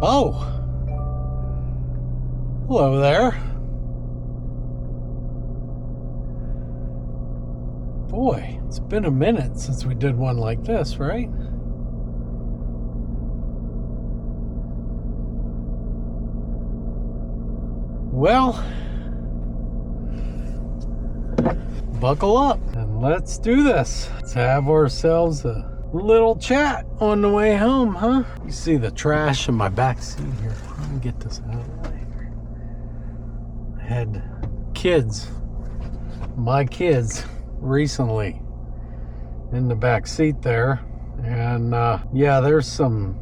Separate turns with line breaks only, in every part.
Oh, hello there. Boy, it's been a minute since we did one like this, right? Well, buckle up and let's do this. Let's have ourselves a little chat on the way home, huh? You see the trash in my back seat here. Let me get this out of the way here. I had my kids recently in the back seat there, and yeah, there's some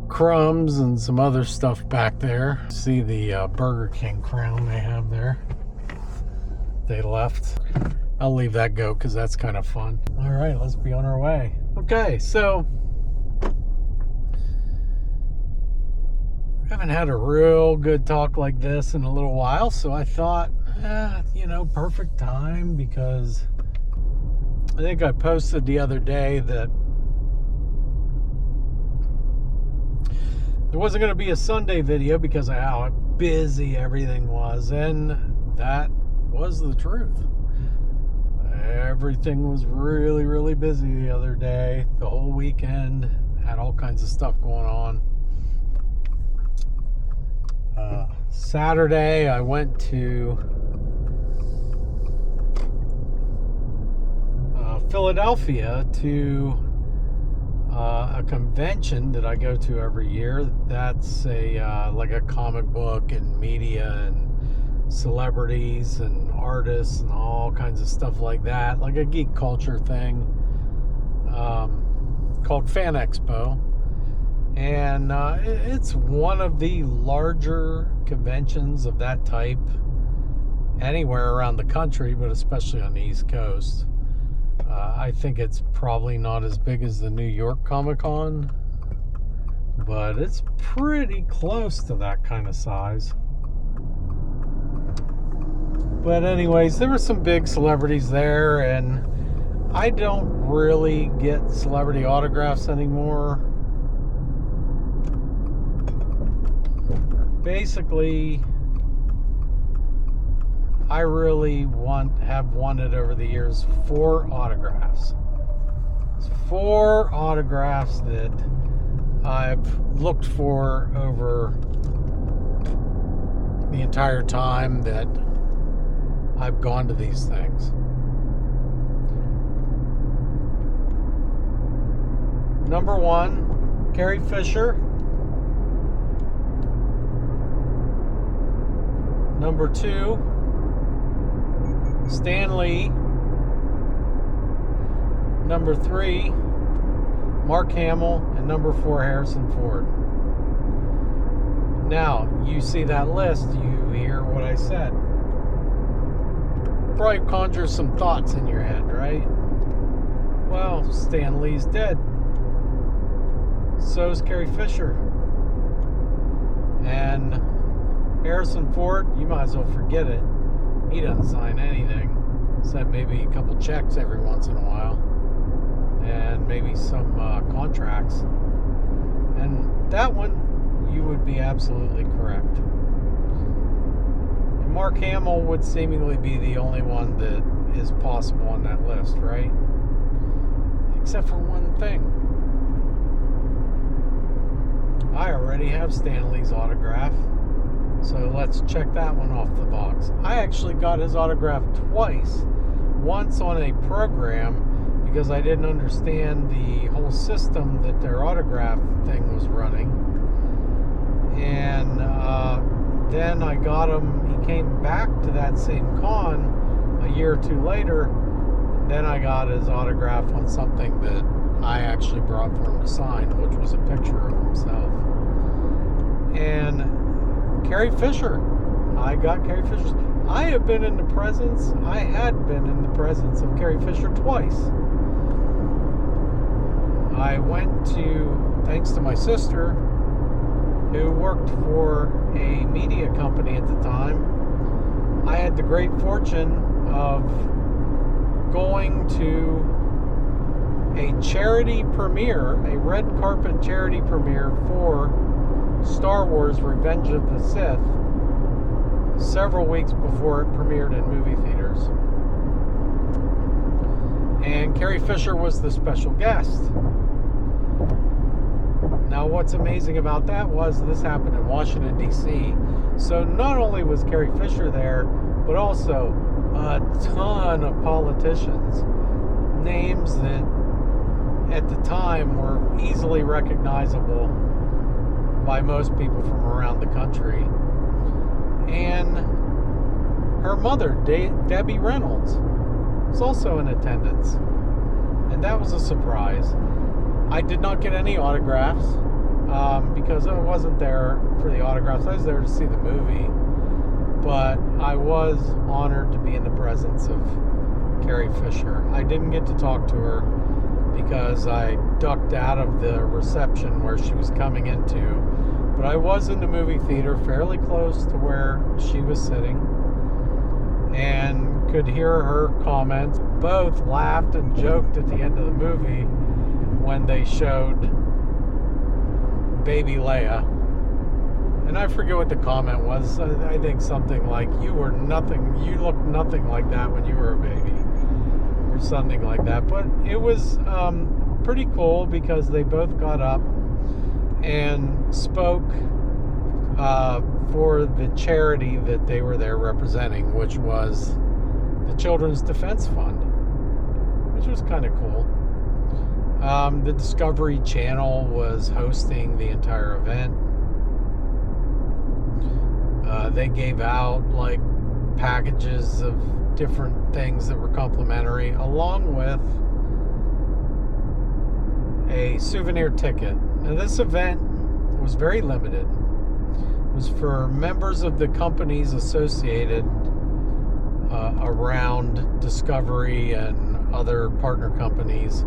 crumbs and some other stuff back there. See the Burger King crown they have there. They left. I'll leave that go because that's kind of fun. All right, let's be on our way. Okay, so I haven't had a real good talk like this in a little while, so I thought, perfect time, because I think I posted the other day that there wasn't going to be a Sunday video because of how busy everything was, and that was the truth. Everything was really, really busy the other day. The whole weekend had all kinds of stuff going on. Saturday, I went to Philadelphia to a convention that I go to every year. That's like a comic book and media and celebrities and artists and all kinds of stuff like that, like a geek culture thing called Fan Expo. And it's one of the larger conventions of that type anywhere around the country, but especially on the East Coast. I think it's probably not as big as the New York Comic Con, but it's pretty close to that kind of size. But anyways, there were some big celebrities there, and I don't really get celebrity autographs anymore. Basically, I really have wanted over the years 4 autographs. 4 autographs that I've looked for over the entire time that I've gone to these things. Number 1, Carrie Fisher. Number 2, Stan Lee. Number 3, Mark Hamill. And number 4, Harrison Ford. Now, you see that list, you hear what I said. Probably conjures some thoughts in your head, right? Well, Stan Lee's dead. So is Carrie Fisher. And Harrison Ford, you might as well forget it. He doesn't sign anything, except maybe a couple checks every once in a while, and maybe some contracts. And that one, you would be absolutely correct. And Mark Hamill would seemingly be the only one that is possible on that list, right? Except for one thing. I already have Stan Lee's autograph. So let's check that one off the box. I actually got his autograph twice. Once on a program because I didn't understand the whole system that their autograph thing was running. And then I got him, he came back to that same con a year or 2 later. And then I got his autograph on something that I actually brought for him to sign, which was a picture of himself. And Carrie Fisher. I got Carrie Fisher. I had been in the presence of Carrie Fisher twice. I went to, thanks to my sister, who worked for a media company at the time, I had the great fortune of going to a charity premiere, a red carpet charity premiere for Star Wars Revenge of the Sith several weeks before it premiered in movie theaters. And Carrie Fisher was the special guest. Now, what's amazing about that was this happened in Washington, D.C. So not only was Carrie Fisher there, but also a ton of politicians, names that at the time were easily recognizable by most people from around the country. And her mother, Debbie Reynolds, was also in attendance. And that was a surprise. I did not get any autographs because I wasn't there for the autographs. I was there to see the movie. But I was honored to be in the presence of Carrie Fisher. I didn't get to talk to her because I ducked out of the reception where she was coming into. But I was in the movie theater fairly close to where she was sitting and could hear her comments. Both laughed and joked at the end of the movie when they showed baby Leia. And I forget what the comment was. I think something like, you looked nothing like that when you were a baby. Or something like that. But it was pretty cool because they both got up and spoke for the charity that they were there representing, which was the Children's Defense Fund, which was kind of cool. The Discovery Channel was hosting the entire event. They gave out like packages of different things that were complimentary, along with a souvenir ticket. Now, this event was very limited. It was for members of the companies associated around Discovery and other partner companies,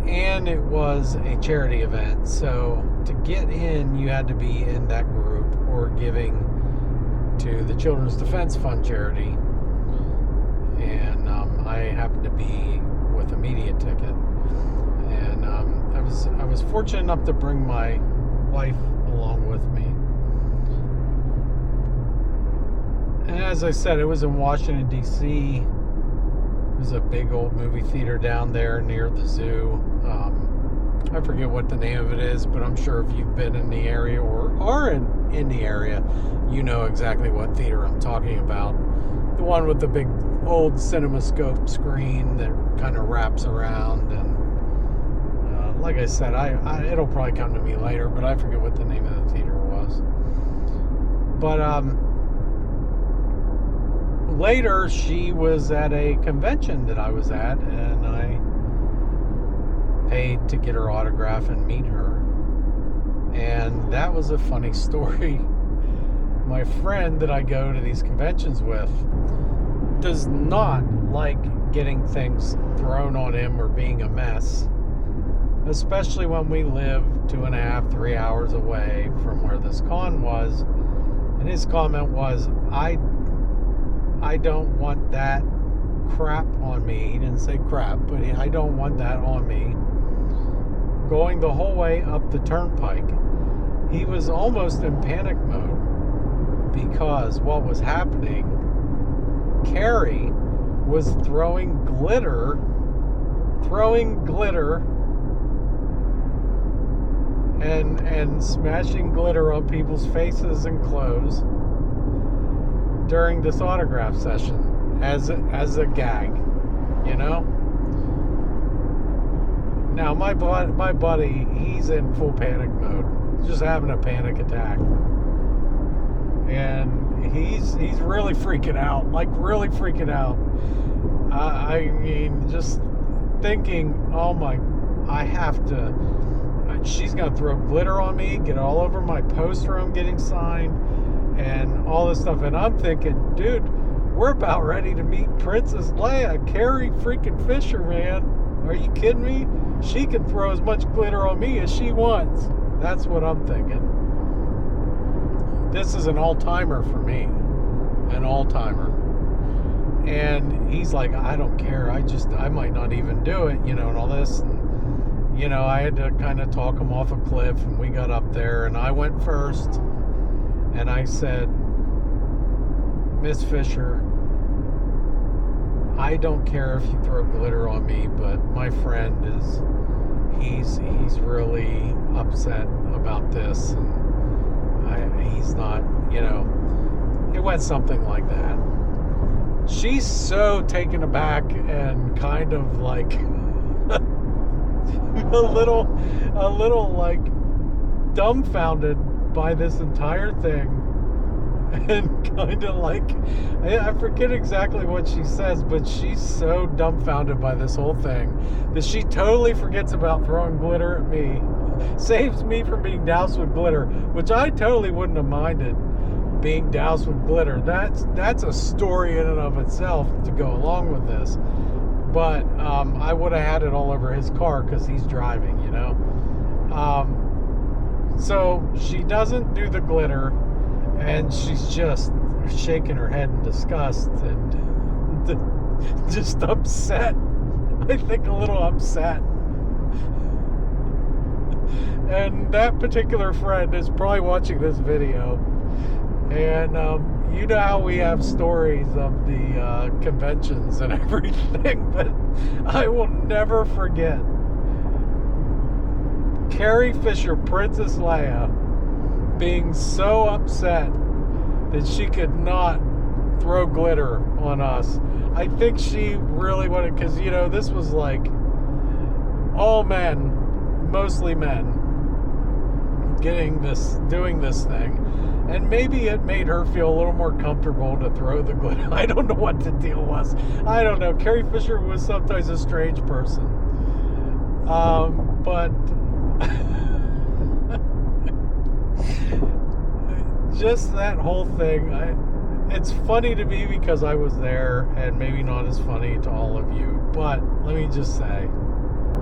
and it was a charity event. So to get in, you had to be in that group or giving to the Children's Defense Fund charity. And I happened to be with a media ticket, and I was fortunate enough to bring my wife along with me. And as I said, it was in Washington, D.C. It was a big old movie theater down there near the zoo. I forget what the name of it is, but I'm sure if you've been in the area or are in the area, you know exactly what theater I'm talking about. The one with the big old CinemaScope screen that kind of wraps around. And like I said, it'll probably come to me later, but I forget what the name of the theater was. But later, she was at a convention that I was at, and I paid to get her autograph and meet her. And that was a funny story. My friend that I go to these conventions with does not like getting things thrown on him or being a mess, especially when we live 2.5, 3 hours away from where this con was. And his comment was, I don't want that crap on me. He didn't say crap, but I don't want that on me. Going the whole way up the turnpike, he was almost in panic mode because what was happening, Carrie was throwing glitter and smashing glitter on people's faces and clothes during this autograph session as a gag, you know? Now, my buddy, he's in full panic mode. He's just having a panic attack. And he's really freaking out, like really freaking out. I mean, just thinking, oh my, I have to, she's going to throw glitter on me, get all over my poster I'm getting signed, and all this stuff. And I'm thinking, dude, we're about ready to meet Princess Leia, Carrie freaking Fisher, man. Are you kidding me? She can throw as much glitter on me as she wants. That's what I'm thinking. This is an all-timer for me. An all-timer. And he's like, I don't care. I might not even do it, you know, and all this. And, you know, I had to kind of talk him off a cliff, and we got up there, and I went first, and I said, Miss Fisher, I don't care if you throw glitter on me, but my friend he's really upset about this, and he's not, you know, it went something like that. She's so taken aback and kind of like a little like dumbfounded by this entire thing, and kind of like, I forget exactly what she says, but she's so dumbfounded by this whole thing that she totally forgets about throwing glitter at me, saves me from being doused with glitter, which I totally wouldn't have minded being doused with glitter. That's a story in and of itself to go along with this, but I would have had it all over his car because he's driving, you know. So she doesn't do the glitter, and she's just shaking her head in disgust and just upset. I think a little upset. And that particular friend is probably watching this video. And you know how we have stories of the conventions and everything, but I will never forget Carrie Fisher, Princess Leia, being so upset that she could not throw glitter on us. I think she really wanted, because, you know, this was like all men, mostly men, doing this thing. And maybe it made her feel a little more comfortable to throw the glitter. I don't know what the deal was. I don't know. Carrie Fisher was sometimes a strange person. But just that whole thing, it's funny to me because I was there, and maybe not as funny to all of you. But let me just say,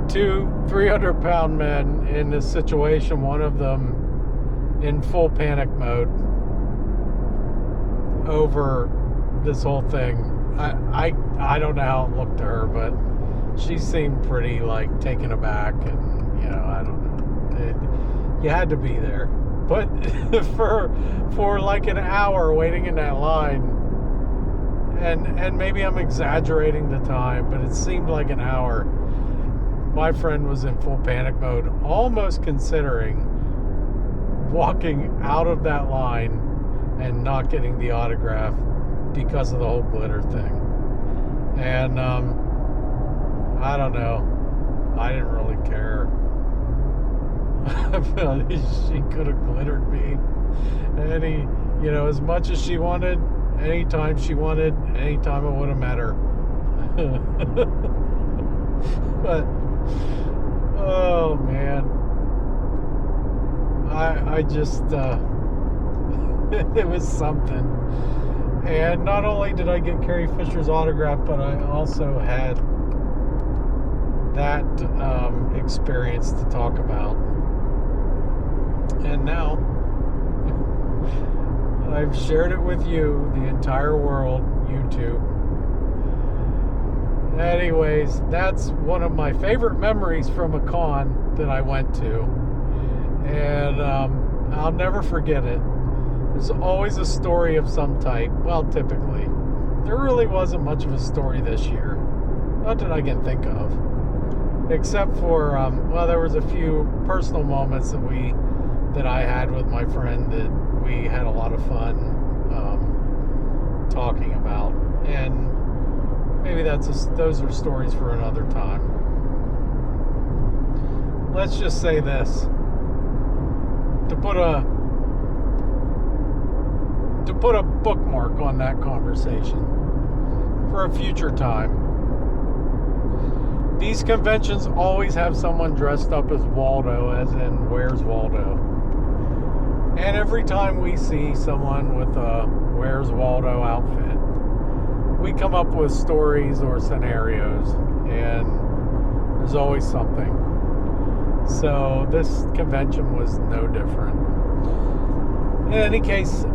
2 300-pound men in this situation, one of them in full panic mode over this whole thing. I don't know how it looked to her, but she seemed pretty like taken aback, and you know, I don't know. You had to be there, but for like an hour waiting in that line, and maybe I'm exaggerating the time, but it seemed like an hour. My friend was in full panic mode, almost considering walking out of that line and not getting the autograph because of the whole glitter thing. And I don't know, I didn't really care. She could have glittered me you know, as much as she wanted, anytime she wanted, anytime it would have met her. But oh man, I just it was something. And not only did I get Carrie Fisher's autograph, but I also had that experience to talk about. And now I've shared it with you, the entire world, YouTube. Anyways, that's one of my favorite memories from a con that I went to. And I'll never forget it. There's always a story of some type. Well, typically. There really wasn't much of a story this year. Not that I can think of. Except for, well, there was a few personal moments that I had with my friend that we had a lot of fun talking about. And maybe those are stories for another time. Let's just say this. To put a bookmark on that conversation for a future time. These conventions always have someone dressed up as Waldo, as in Where's Waldo? And every time we see someone with a Where's Waldo outfit, we come up with stories or scenarios, and there's always something. So this convention was no different. In any case,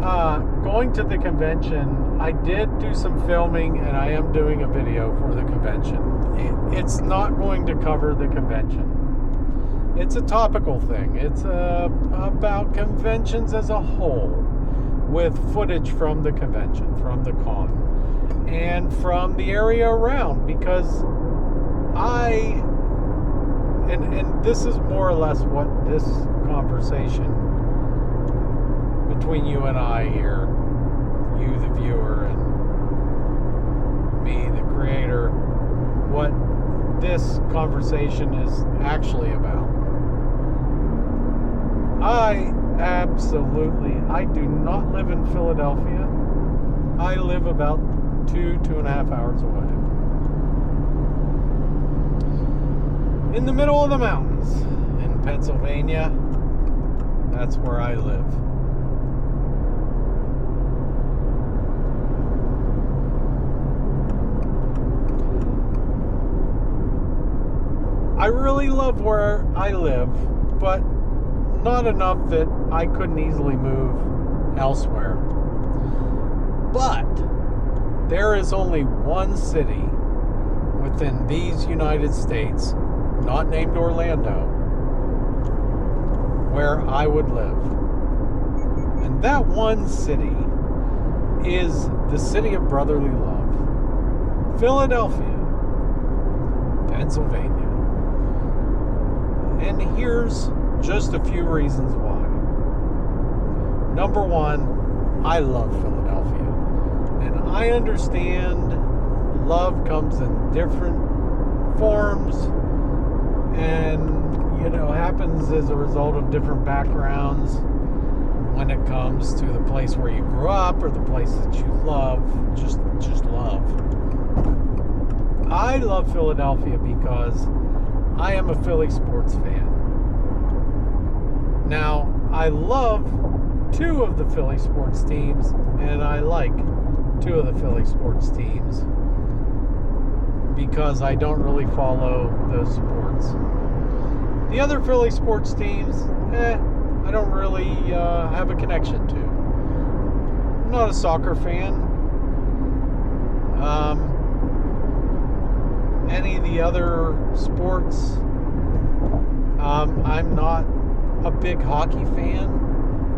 going to the convention, I did do some filming, and I am doing a video for the convention. It's not going to cover the convention. It's a topical thing. It's about conventions as a whole, with footage from the convention, from the con, and from the area around, because and this is more or less what this conversation between you and I here, you the viewer and me the creator, what this conversation is actually about. I do not live in Philadelphia. I live about 2.5 hours away. In the middle of the mountains in Pennsylvania. That's where I live. I really love where I live, but not enough that I couldn't easily move elsewhere. But there is only one city within these United States, not named Orlando, where I would live. And that one city is the city of brotherly love, Philadelphia, Pennsylvania. And here's just a few reasons why. Number one, I love Philadelphia. And I understand love comes in different forms and, happens as a result of different backgrounds when it comes to the place where you grew up or the place that you love, just love. I love Philadelphia because I am a Philly sports fan. Now, I love two of the Philly sports teams, and I like two of the Philly sports teams because I don't really follow those sports. The other Philly sports teams, I don't really have a connection to. I'm not a soccer fan. Any of the other sports, I'm not a big hockey fan,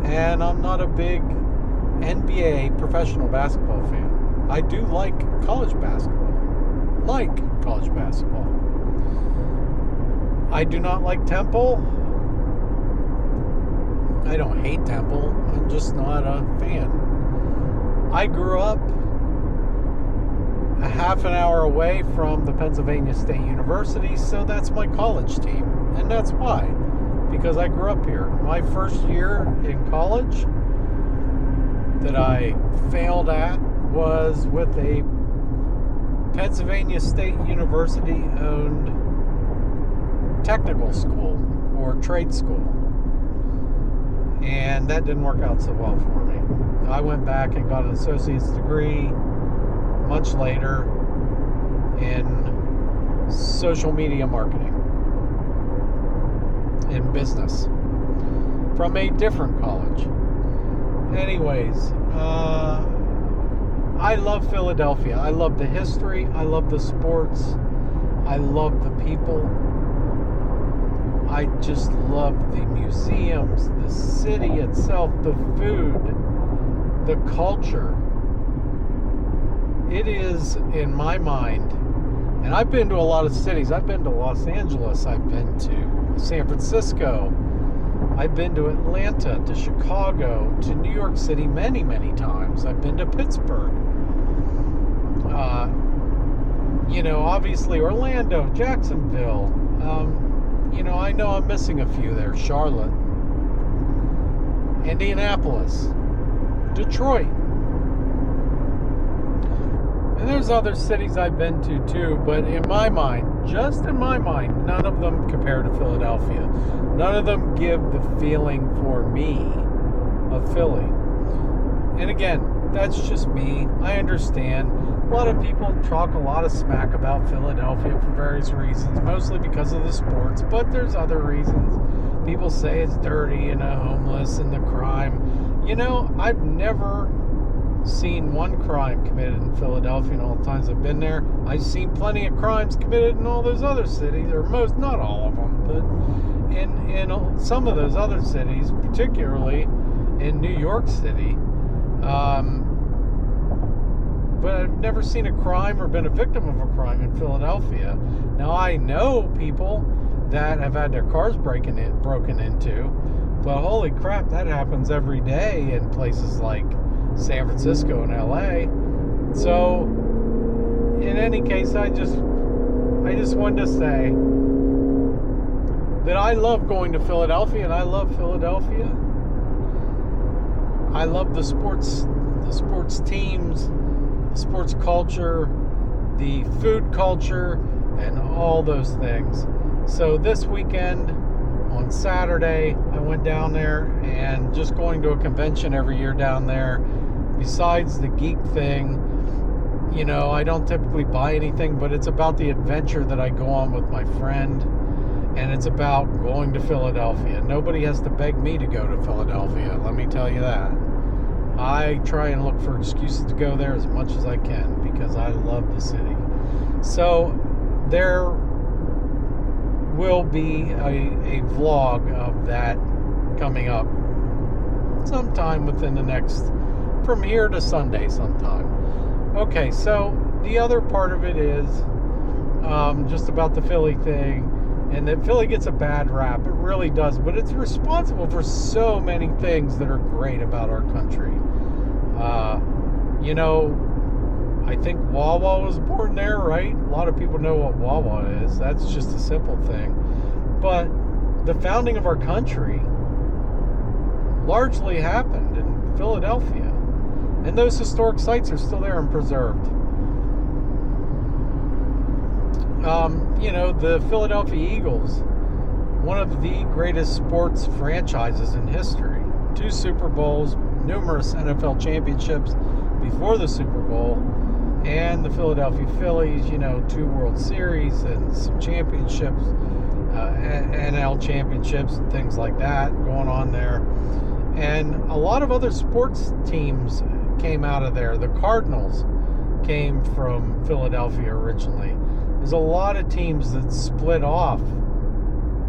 and I'm not a big NBA professional basketball fan. I do like college basketball. I do not like Temple. I don't hate Temple. I'm just not a fan. I grew up a half an hour away from the Pennsylvania State University, so that's my college team. And that's why. Because I grew up here. My first year in college that I failed at was with a Pennsylvania State University owned technical school or trade school. And that didn't work out so well for me. I went back and got an associate's degree much later in social media marketing, in business, from a different college. Anyways, I love Philadelphia. I love the history. I love the sports. I love the people. I just love the museums, the city itself, the food, the culture. It is, in my mind, and I've been to a lot of cities. I've been to Los Angeles. I've been to San Francisco. I've been to Atlanta, to Chicago, to New York City many, many times. I've been to Pittsburgh. Obviously Orlando, Jacksonville. I know I'm missing a few there. Charlotte, Indianapolis, Detroit. And there's other cities I've been to too, but in my mind, just in my mind, none of them compare to Philadelphia. None of them give the feeling for me of Philly. And again, that's just me. I understand. A lot of people talk a lot of smack about Philadelphia for various reasons, mostly because of the sports, but there's other reasons. People say it's dirty and homeless and the crime. I've never seen one crime committed in Philadelphia in all the times I've been there. I've seen plenty of crimes committed in all those other cities, or most, not all of them, but in some of those other cities, particularly in New York City. But I've never seen a crime or been a victim of a crime in Philadelphia. Now, I know people that have had their cars broken into, but holy crap, that happens every day in places like San Francisco and LA. So, in any case, I just wanted to say that I love going to Philadelphia, and I love Philadelphia. I love the sports teams, the sports culture, the food culture, and all those things. So this weekend, on Saturday, I went down there, and just going to a convention every year down there, besides the geek thing, you know, I don't typically buy anything, but it's about the adventure that I go on with my friend, and it's about going to Philadelphia. Nobody has to beg me to go to Philadelphia, let me tell you that. I try and look for excuses to go there as much as I can because I love the city. So there will be a vlog of that coming up sometime within the next, from here to Sunday sometime. Okay, so the other part of it is just about the Philly thing, and that Philly gets a bad rap. It really does, but it's responsible for so many things that are great about our country. You know, I think Wawa was born there, right? A lot of people know what Wawa is. That's just a simple thing. But the founding of our country largely happened in Philadelphia. And those historic sites are still there and preserved. You know, the Philadelphia Eagles, one of the greatest sports franchises in history. 2 Super Bowls, numerous NFL championships before the Super Bowl, and the Philadelphia Phillies, you know, 2 World Series and some championships, NL championships and things like that going on there. And a lot of other sports teams came out of there. The Cardinals came from Philadelphia originally. There's a lot of teams that split off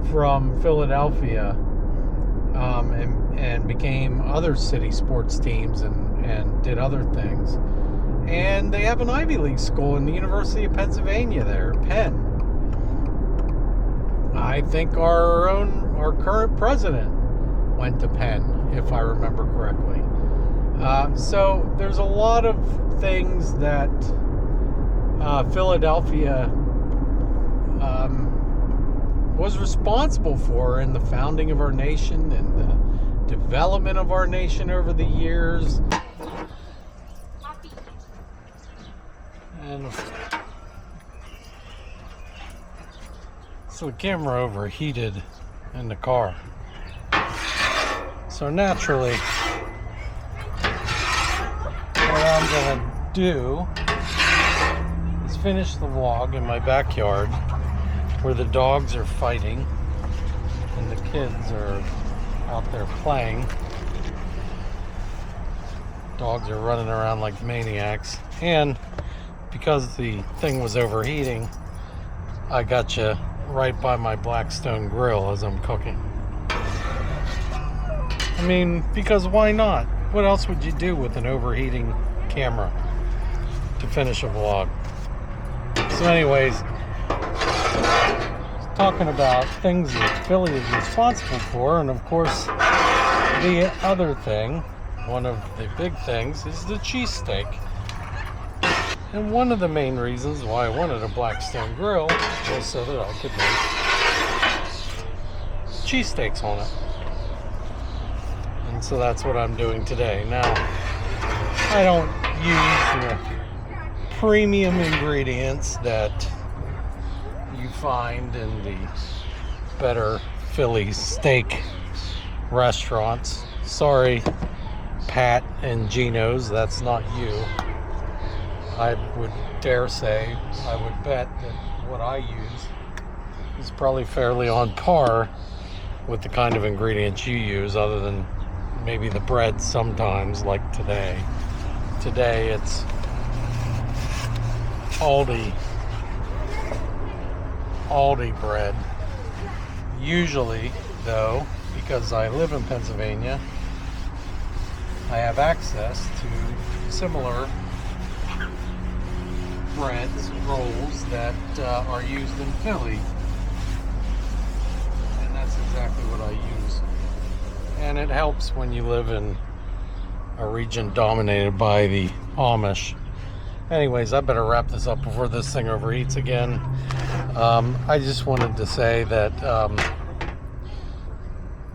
from Philadelphia and became other city sports teams and did other things. And they have an Ivy League school in the University of Pennsylvania there, Penn. I think our current president went to Penn, if I remember correctly. So there's a lot of things that Philadelphia was responsible for in the founding of our nation and the development of our nation over the years. And so the camera overheated in the car. So naturally, what I'm gonna do is finish the vlog in my backyard where the dogs are fighting and the kids are out there playing. Dogs are running around like maniacs, and because the thing was overheating, I got you right by my Blackstone grill as I'm cooking. I mean, because why not? What else would you do with an overheating camera to finish a vlog? So anyways, talking about things that Philly is responsible for, and of course the other thing, one of the big things, is the cheesesteak. And one of the main reasons why I wanted a Blackstone grill was so that I could make cheesesteaks on it. And so that's what I'm doing today. Now, I don't use the premium ingredients that you find in the better Philly steak restaurants. Sorry, Pat and Gino's, that's not you. I would dare say, I would bet that what I use is probably fairly on par with the kind of ingredients you use, other than maybe the bread sometimes, like today. Today it's Aldi bread. Usually, though, because I live in Pennsylvania, I have access to similar breads, rolls that are used in Philly. And that's exactly what I use. And it helps when you live in a region dominated by the Amish. Anyways, I better wrap this up before this thing overheats again. I just wanted to say that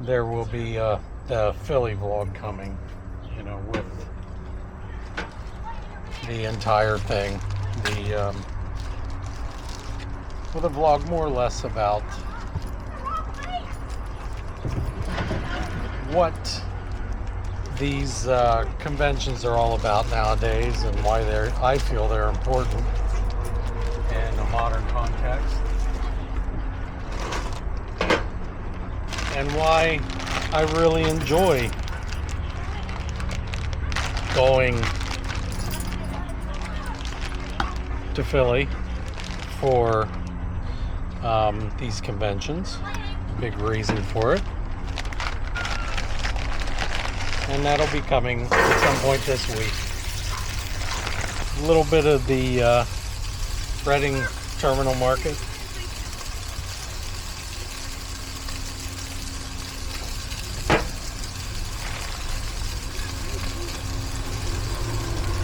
there will be the Philly vlog coming, with the entire thing. With a vlog more or less about what these conventions are all about nowadays and why I feel they're important in a modern context, and why I really enjoy going to Philly for these conventions. Big reason for it. And that'll be coming at some point this week. A little bit of the Reading Terminal Market.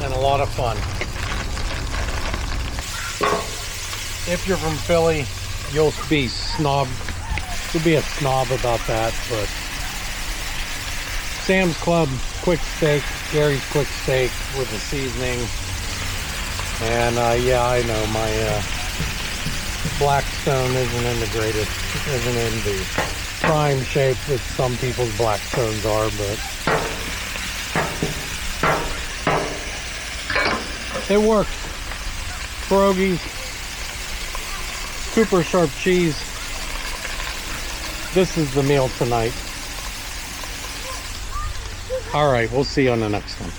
And a lot of fun. If you're from Philly, you'll be a snob about that, but Sam's Club quick steak, Gary's quick steak with the seasoning, and yeah, I know my Blackstone isn't in the prime shape that some people's Blackstones are, but it works. Pierogies, super sharp cheese. This is the meal tonight. All right, we'll see you on the next one.